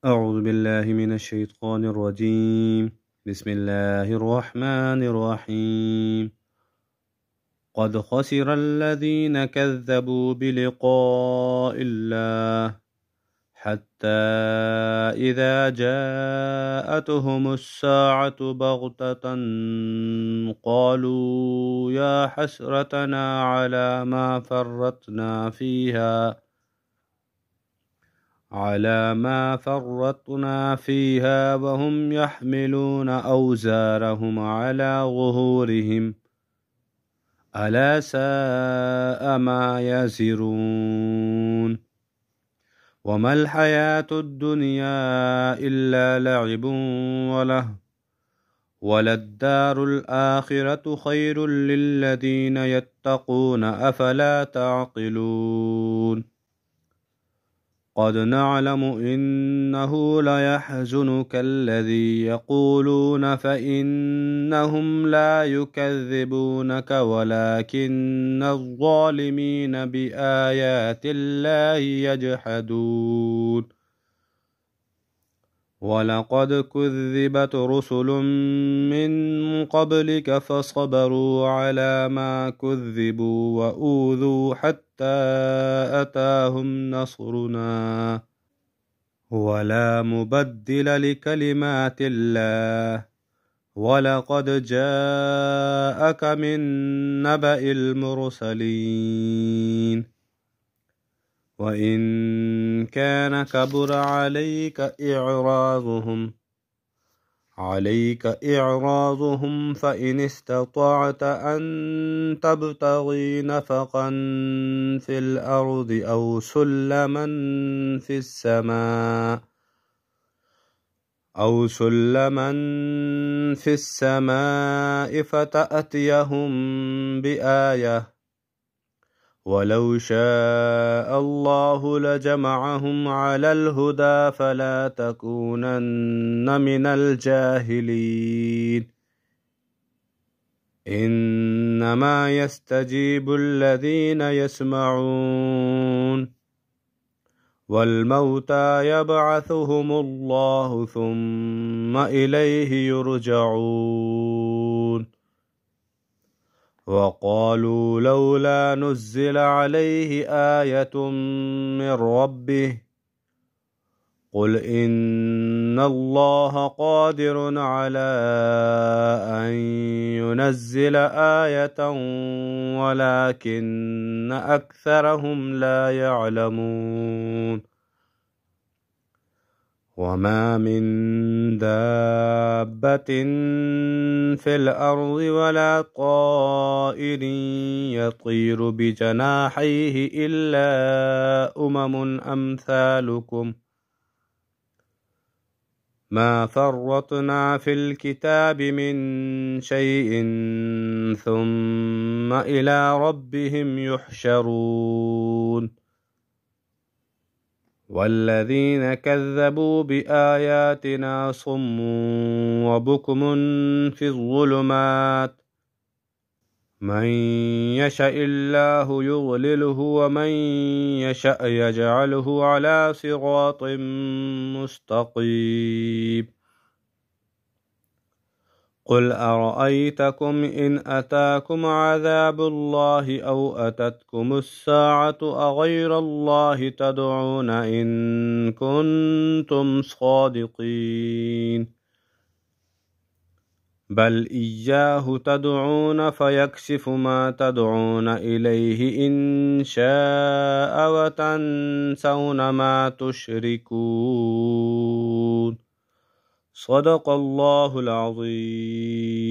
أعوذ بالله من الشيطان الرجيم. بسم الله الرحمن الرحيم. قد خسر الذين كذبوا بلقاء الله حتى إذا جاءتهم الساعة بغتة قالوا يا حسرتنا على ما فرطنا فيها وهم يحملون أوزارهم على ظهورهم ألا ساء ما يزرون. وما الحياة الدنيا إلا لعب وللدار الآخرة خير للذين يتقون أفلا تعقلون. قد نعلم إنه ليحزنك الذي يقولون فإنهم لا يكذبونك ولكن الظالمين بآيات الله يجحدون. ولقد كذبت رسل من قبلك فصبروا على ما كذبوا وأوذوا حتى أتاهم نصرنا ولا مبدل لكلمات الله. ولقد جاءك من نبأ المرسلين. وإن كان كبر عليك إعراضهم فإن استطعت أن تبتغي نفقا في الأرض أو سلما في السماء فتأتيهم بآية ولو شاء الله لجمعهم على الهدى فلا تكونن من الجاهلين. إنما يستجيب الذين يسمعون والموتى يبعثهم الله ثم إليه يرجعون. وقالوا لولا نزل عليه آية من ربه قل إن الله قادر على أن ينزل آية ولكن أكثرهم لا يعلمون. وما من دابة في الأرض ولا طائر يطير بجناحيه إلا أمم أمثالكم ما فرطنا في الكتاب من شيء ثم إلى ربهم يحشرون. والذين كذبوا بآياتنا صم وبكم في الظلمات من يشاء الله يضلله ومن يشاء يجعله على صراط مستقيم. قل أرأيتكم إن أتاكم عذاب الله أو أتتكم الساعة أغير الله تدعون إن كنتم صادقين. بل إياه تدعون فيكشف ما تدعون إليه إن شاء وتنسون ما تشركون. صدق الله العظيم.